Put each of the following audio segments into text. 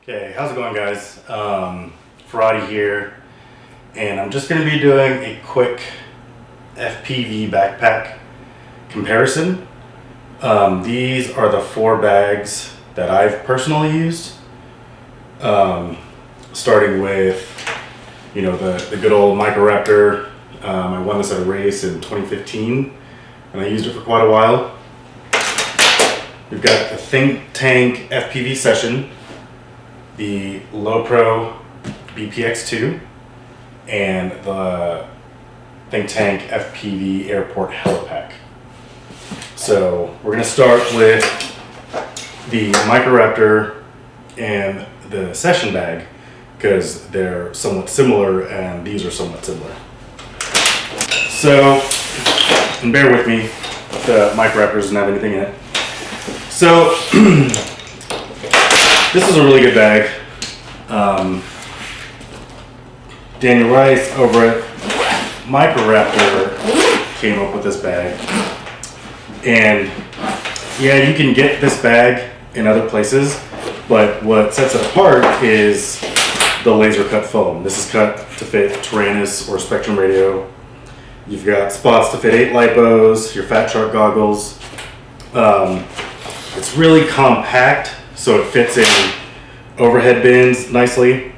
Okay, how's it going, guys? Friday here, and I'm just going to be doing a quick FPV backpack comparison. These are the 4 bags that I've personally used, starting with, the good old Microraptor. I won this at a race in 2015, and I used it for quite a while. We've got the ThinkTank FPV Session, the Lowepro BPX2, and the ThinkTank FPV Airport Helipack. So we're going to start with the Microraptor and the Session bag because they're somewhat similar and these are somewhat similar. So, and bear with me, the Microraptor doesn't have anything in it. So, this is a really good bag. Daniel Rice over at Microraptor came up with this bag. And yeah, you can get this bag in other places, but what sets it apart is the laser cut foam. This is cut to fit Tyrannus or Spectrum radio. You've got spots to fit 8 lipos, your Fat Shark goggles. It's really compact, so it fits in overhead bins nicely.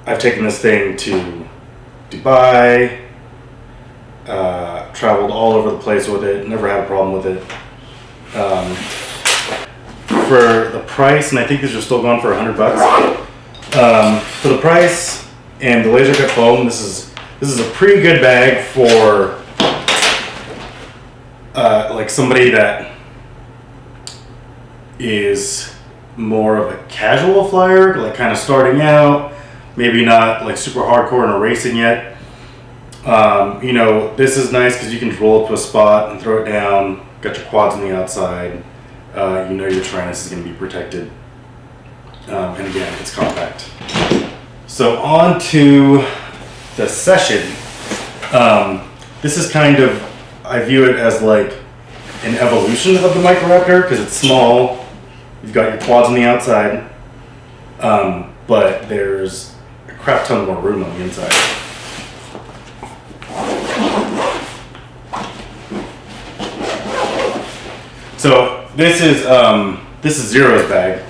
I've taken this thing to Dubai, traveled all over the place with it, never had a problem with it. For the price, and I think these are still going for $100. For the price and the laser cut foam, this is a pretty good bag for like somebody that is more of a casual flyer, like kind of starting out, maybe not like super hardcore into racing yet. This is nice because you can roll up to a spot and throw it down, got your quads on the outside, your Tyrannus is going to be protected, and again, it's compact. So on to the Session. This is kind of, I view it as like an evolution of the Microraptor because it's small. You've got your quads on the outside, but there's a crap ton more room on the inside. So this is Zero's bag.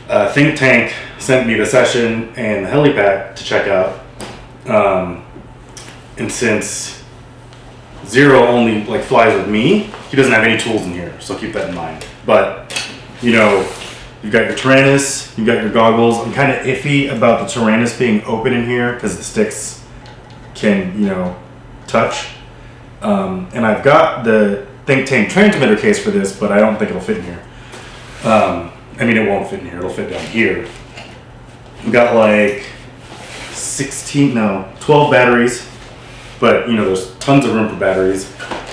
ThinkTank sent me the Session and the Helipack to check out, and since Zero only flies with me, he doesn't have any tools in here, so keep that in mind. But you've got your Tyrannus, you've got your goggles. I'm kind of iffy about the Tyrannus being open in here because the sticks can, touch. And I've got the ThinkTank transmitter case for this, but I don't think it'll fit in here. It won't fit in here. It'll fit down here. We've got 12 batteries, but there's tons of room for batteries,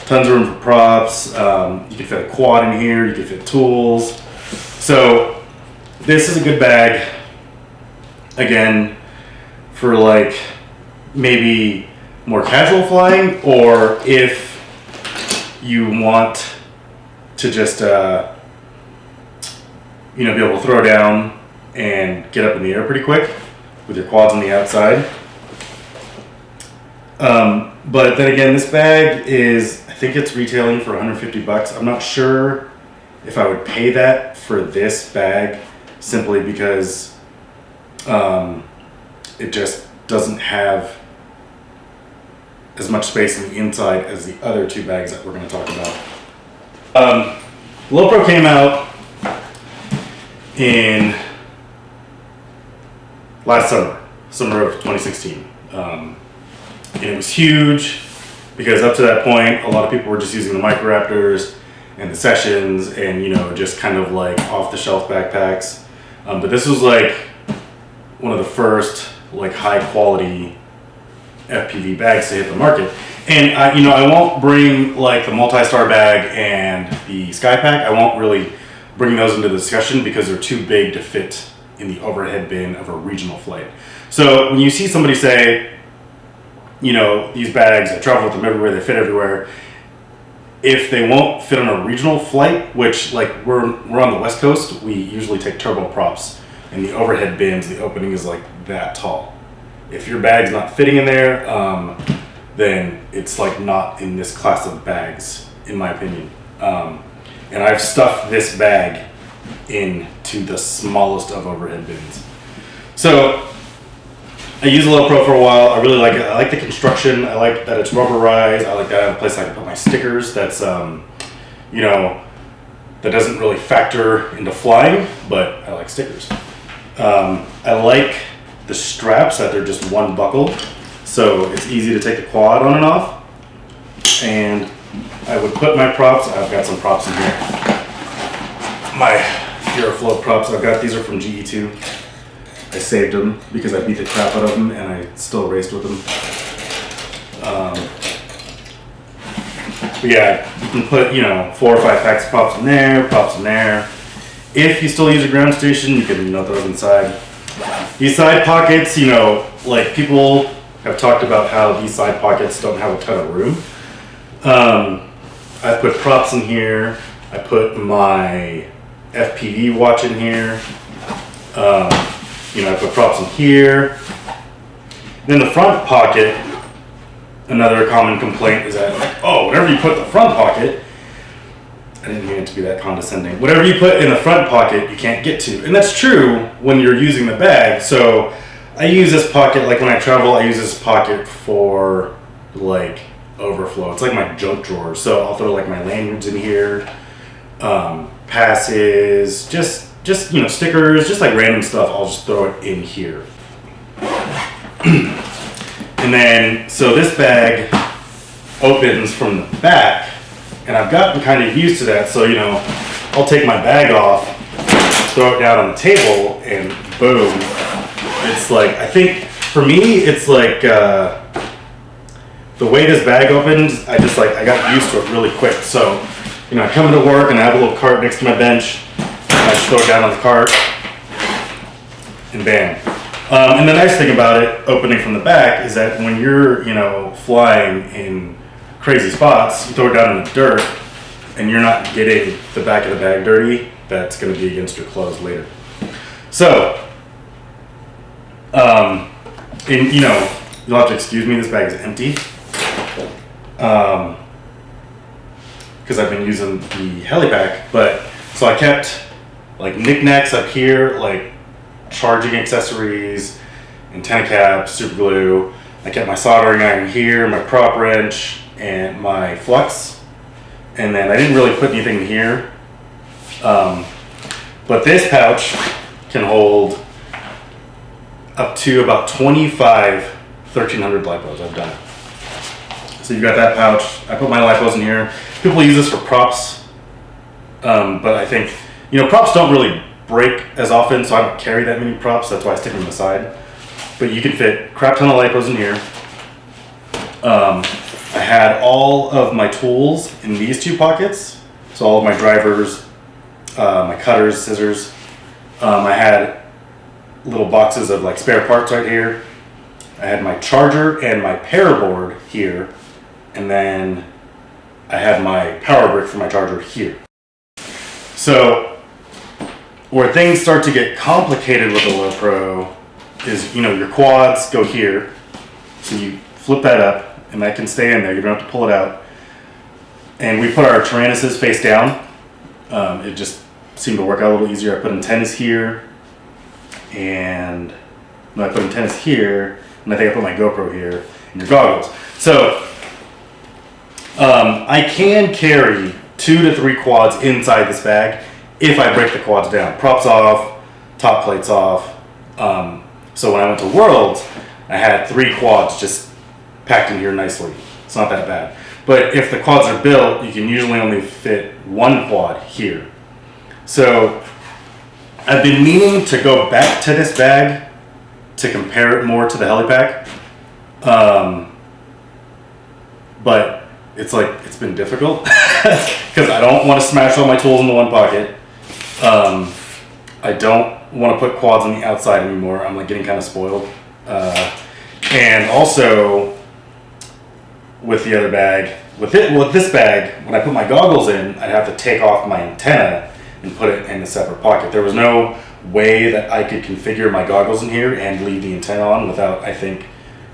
tons of room for props. You can fit a quad in here. You can fit tools. So this is a good bag, again, for maybe more casual flying, or if you want to just, be able to throw down and get up in the air pretty quick with your quads on the outside. But then again, this bag I think it's retailing for $150. I'm not sure if I would pay that for this bag simply because it just doesn't have as much space on the inside as the other 2 bags that we're going to talk about. Lowepro came out in last summer of 2016. And it was huge because up to that point, a lot of people were just using the Microraptors and the Sessions and, just kind of off-the-shelf backpacks. But this was one of the first high-quality FPV bags to hit the market. And I won't bring the multi-star bag and the Skypack. I won't really bring those into the discussion because they're too big to fit in the overhead bin of a regional flight. So when you see somebody say, these bags, I travel with them everywhere, they fit everywhere, if they won't fit on a regional flight, which we're on the West Coast, we usually take turbo props and the overhead bins, the opening is like that tall. If your bag's not fitting in there, then it's like not in this class of bags, in my opinion. And I've stuffed this bag into the smallest of overhead bins. So I used Lowepro for a while. I really like it. I like the construction. I like that it's rubberized. I like that I have a place I can put my stickers. That's you know, that doesn't really factor into flying, but I like stickers. I like the straps that they're just one buckle, so it's easy to take the quad on and off. And I would put my props. I've got some props in here. My Aeroflow props I've got. These are from GE2. I saved them because I beat the crap out of them and I still raced with them. But yeah, you can put, you know, 4 or 5 packs of props in there, props in there. If you still use a ground station, you can throw them inside. These side pockets, you know, like people have talked about how these side pockets don't have a ton of room. I put props in here. I put my FPV watch in here. You know, I put props in here. Then the front pocket, another common complaint is that, like, oh, whatever you put in the front pocket, I didn't mean it to be that condescending. Whatever you put in the front pocket, you can't get to. And that's true when you're using the bag. So I use this pocket, like when I travel, I use this pocket for like overflow. It's like my junk drawer. So I'll throw like my lanyards in here, passes, just you know, stickers, just like random stuff. I'll just throw it in here. And then, so this bag opens from the back, and I've gotten kind of used to that. So, you know, I'll take my bag off, throw it down on the table, and boom. It's like, I think for me, it's like the way this bag opens, I got used to it really quick. So, you know, I come into work and I have a little cart next to my bench. I just throw it down on the cart, and bam. And the nice thing about it, opening from the back, is that when you're, you know, flying in crazy spots, you throw it down in the dirt, and you're not getting the back of the bag dirty. That's going to be against your clothes later. So, and you know, you'll have to excuse me. This bag is empty because I've been using the helipack. But so I kept like knickknacks up here, like charging accessories, antenna caps, super glue. I kept my soldering iron here, my prop wrench, and my flux. And then I didn't really put anything in here. But this pouch can hold up to about 25 1300 lipos. I've done it. So you've got that pouch. I put my lipos in here. People use this for props. But I think, you know, props don't really break as often, so I don't carry that many props. That's why I stick them aside. But you can fit a crap ton of lipos in here. I had all of my tools in these 2 pockets. So all of my drivers, my cutters, scissors. I had little boxes of like spare parts right here. I had my charger and my power board here. And then I had my power brick for my charger here. So where things start to get complicated with the Lowepro is, you know, your quads go here. So you flip that up and that can stay in there. You don't have to pull it out. And we put our Tyrannuses face down. It just seemed to work out a little easier. I put antennas here, and I put antennas here, and I think I put my GoPro here, and your goggles. So I can carry 2 to 3 quads inside this bag if I break the quads down. Props off, top plates off. So when I went to Worlds, I had 3 quads just packed in here nicely. It's not that bad. But if the quads are built, you can usually only fit 1 quad here. So I've been meaning to go back to this bag to compare it more to the helipack. But it's like, it's been difficult because I don't want to smash all my tools into 1 pocket. I don't want to put quads on the outside anymore. I'm like getting kind of spoiled. And also with the other bag, with this bag, when I put my goggles in, I'd have to take off my antenna and put it in a separate pocket. There was no way that I could configure my goggles in here and leave the antenna on without, I think,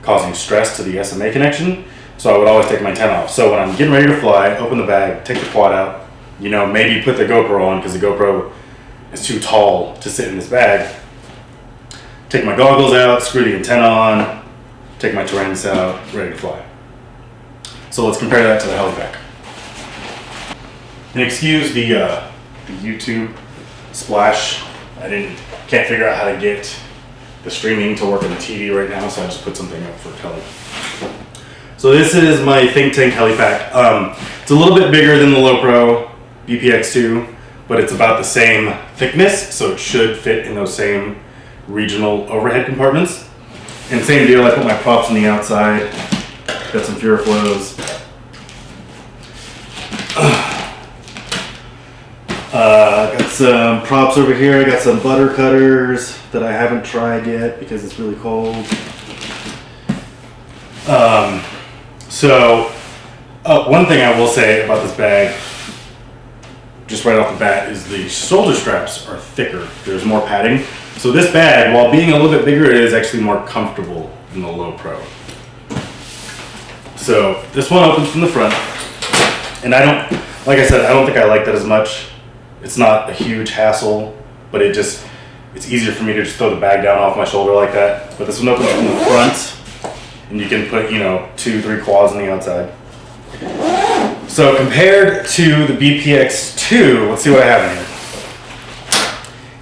causing stress to the SMA connection. So I would always take my antenna off. So when I'm getting ready to fly, open the bag, take the quad out, you know, maybe put the GoPro on because the GoPro is too tall to sit in this bag. Take my goggles out, screw the antenna on, take my Tyrannus out, ready to fly. So let's compare that to the helipack. And excuse the YouTube splash. Can't figure out how to get the streaming to work on the TV right now, so I just put something up for heli. So this is my ThinkTank helipack. It's a little bit bigger than the Lowepro BPX2, but it's about the same thickness, so it should fit in those same regional overhead compartments. And same deal, I put my props on the outside. Got some Furaflows. Got some props over here. I got some butter cutters that I haven't tried yet because it's really cold. One thing I will say about this bag, just right off the bat, is the shoulder straps are thicker. There's more padding. So this bag, while being a little bit bigger, it is actually more comfortable than the Lowepro. So this one opens from the front, and like I said, I don't think I like that as much. It's not a huge hassle, but it's easier for me to just throw the bag down off my shoulder like that. But this one opens from the front, and you can put, 2-3 quads on the outside. So compared to the BPX2, let's see what I have in here.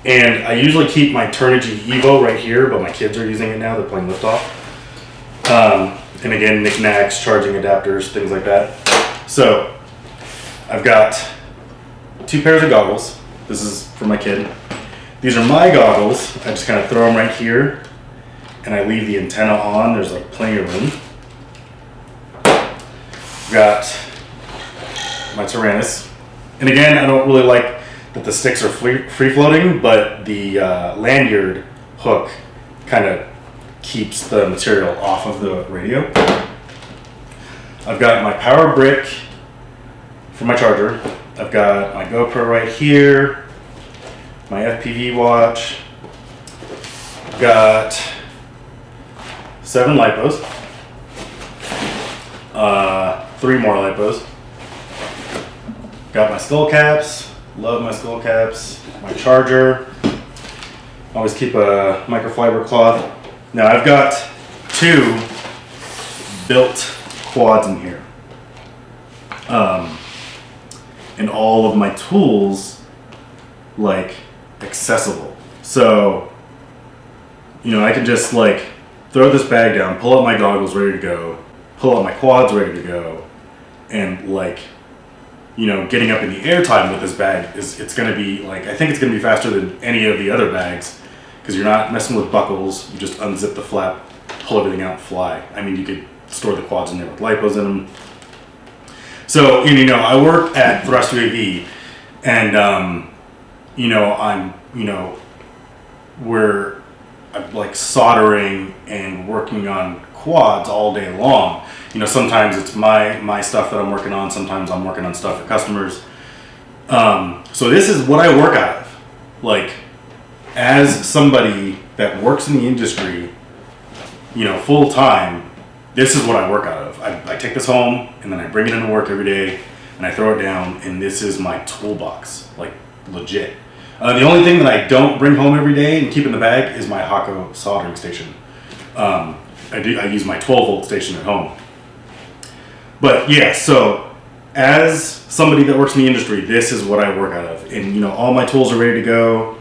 And I usually keep my Turnigy Evo right here, but my kids are using it now. They're playing liftoff. And again, knickknacks, charging adapters, things like that. So I've got 2 pairs of goggles. This is for my kid. These are my goggles. I just kind of throw them right here, and I leave the antenna on. There's like plenty of room. Got my Tyrannus. And again, I don't really like that the sticks are free floating, but the lanyard hook kind of keeps the material off of the radio. I've got my power brick for my charger. I've got my GoPro right here, my FPV watch. I've got 7 lipos, 3 more lipos. Got my skull caps. Love my skull caps. My charger. Always keep a microfiber cloth. Now I've got 2 built quads in here. And all of my tools accessible. So, I can just throw this bag down, pull out my goggles ready to go, pull out my quads ready to go, and getting up in the air time with this bag it's going to be I think it's going to be faster than any of the other bags because you're not messing with buckles. You just unzip the flap, pull everything out, and fly. I mean, you could store the quads in there with lipos in them. So, I work at Thrust UAV, and I'm we're soldering and working on quads all day long. Sometimes it's my stuff that I'm working on. Sometimes I'm working on stuff for customers. So this is what I work out of. As somebody that works in the industry, full time, this is what I work out of. I take this home and then I bring it into work every day and I throw it down, and this is my toolbox, legit. The only thing that I don't bring home every day and keep in the bag is my Hako soldering station. I use my 12-volt station at home. But yeah, so as somebody that works in the industry, this is what I work out of. And all my tools are ready to go.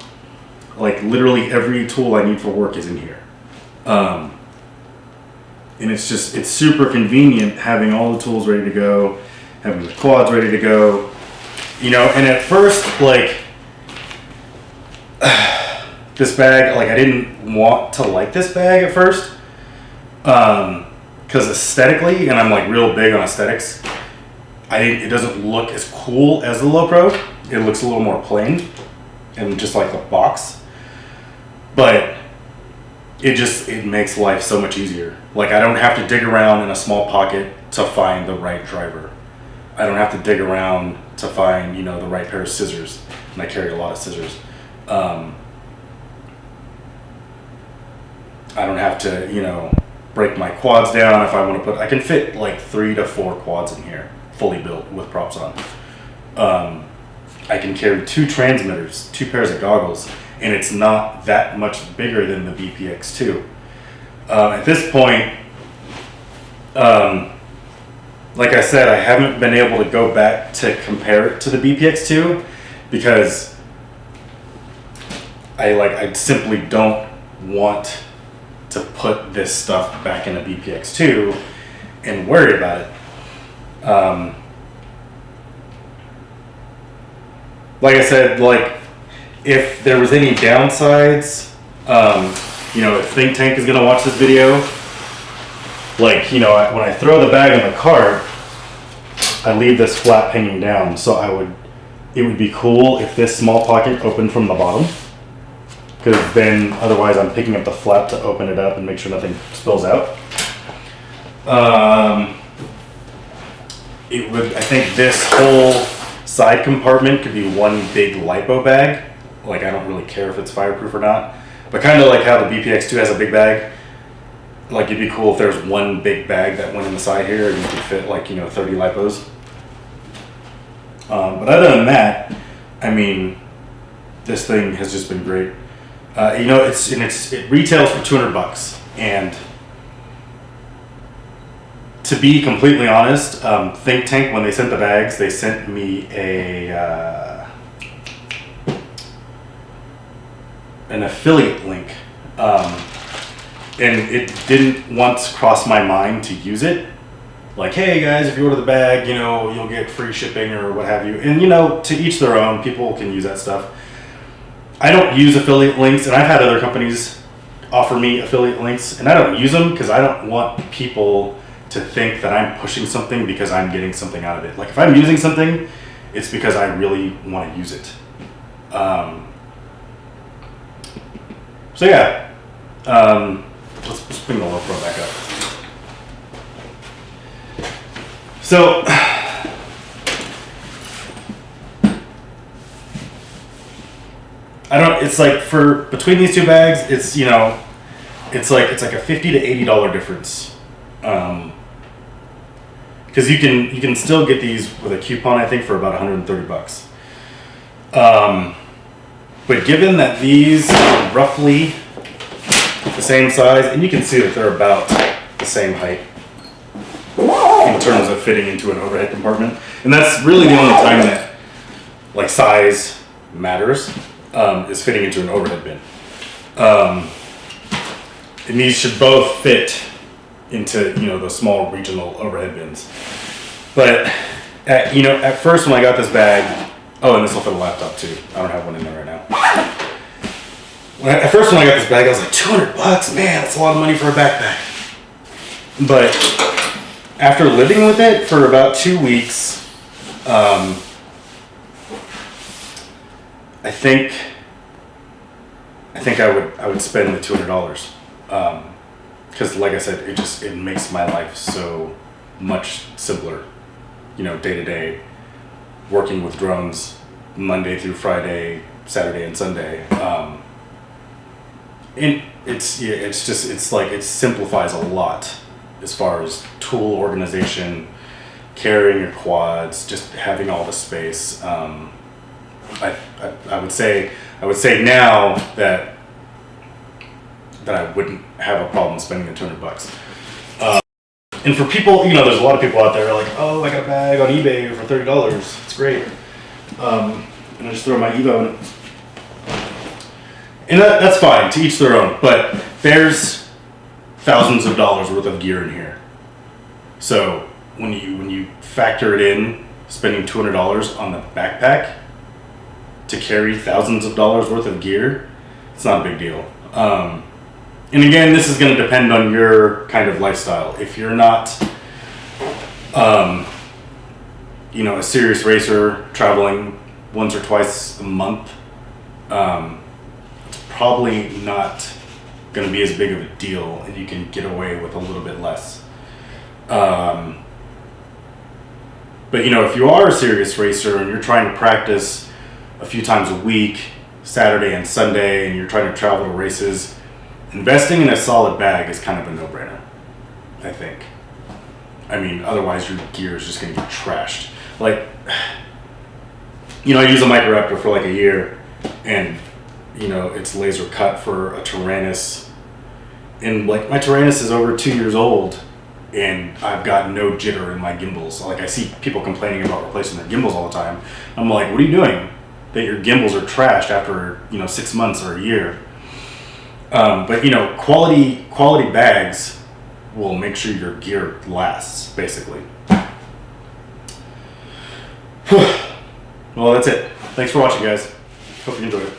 Literally every tool I need for work is in here. And it's super convenient having all the tools ready to go, having the quads ready to go. And at first, this bag, I didn't want to like this bag at first. Because aesthetically, and I'm real big on aesthetics, it doesn't look as cool as the Lowepro. It looks a little more plain and just like a box. But it makes life so much easier. I don't have to dig around in a small pocket to find the right driver. I don't have to dig around to find, the right pair of scissors. And I carry a lot of scissors. have to, you know, break my quads down if I want to put, I can fit like 3 to 4 quads in here, fully built with props on. I can carry 2 transmitters, 2 pairs of goggles, and it's not that much bigger than the VPX2. At this point, like I said, I haven't been able to go back to compare it to the BPX2 because I simply don't want to put this stuff back in a BPX2 and worry about it. Like I said, like if there was any downsides, you know, if ThinkTank is gonna watch this video, like, you know, when I throw the bag in the cart, I leave this flap hanging down. So it would be cool if this small pocket opened from the bottom, because then otherwise I'm picking up the flap to open it up and make sure nothing spills out. I think this whole side compartment could be one big lipo bag. Like, I don't really care if it's fireproof or not, but kind of like how the BPX2 has a big bag. Like, it'd be cool if there's one big bag that went in the side here and you could fit, like, you know, 30 lipos. But other than that, I mean, this thing has just been great. You know, it retails for $200, and to be completely honest, ThinkTank, when they sent the bags, they sent me an affiliate link, and it didn't once cross my mind to use it. Like, hey guys, if you order the bag, you know, you'll get free shipping or what have you. And, you know, to each their own. People can use that stuff. I don't use affiliate links, and I've had other companies offer me affiliate links, and I don't use them because I don't want people to think that I'm pushing something because I'm getting something out of it. Like, if I'm using something, it's because I really want to use it. So yeah, let's bring the Lowepro back up. So it's like, for between these 2 bags, it's, you know, it's like a $50 to $80 difference. Because you can still get these with a coupon, I think, for about $130. But given that these are roughly the same size, and you can see that they're about the same height in terms of fitting into an overhead compartment, and that's really the only time that, like, size matters, is fitting into an overhead bin. And these should both fit into, you know, those small regional overhead bins. But at first when I got this bag, oh, and this will fit a laptop too. I don't have one in there right now. At first when I got this bag, I was like, $200, man, that's a lot of money for a backpack. But after living with it for about 2 weeks, I think I would spend the $200. Because like I said, it makes my life so much simpler. You know, day to day, working with drones Monday through Friday, Saturday and Sunday. And it simplifies a lot as far as tool organization, carrying your quads, just having all the space. I would say now that I wouldn't have a problem spending the $200. And for people, you know, there's a lot of people out there like, oh, I got a bag on eBay for $30. It's great. And I just throw my Evo in it. And that's fine, to each their own. But there's thousands of dollars worth of gear in here. So when you factor it in, spending $200 on the backpack to carry thousands of dollars worth of gear, it's not a big deal. And again, this is going to depend on your kind of lifestyle. If you're not, you know, a serious racer traveling once or twice a month, it's probably not going to be as big of a deal, and you can get away with a little bit less. But you know, if you are a serious racer and you're trying to practice a few times a week, Saturday and Sunday, and you're trying to travel to races, investing in a solid bag is kind of a no-brainer, I think. I mean, otherwise your gear is just going to get trashed. Like, you know, I use a Microraptor for like a year, and, you know, it's laser cut for a Tyrannus. And, like, my Tyrannus is over 2 years old, and I've got no jitter in my gimbals. Like, I see people complaining about replacing their gimbals all the time. I'm like, what are you doing that your gimbals are trashed after, you know, 6 months or a year? But, you know, quality bags will make sure your gear lasts, basically. Well, that's it. Thanks for watching, guys. Hope you enjoyed it.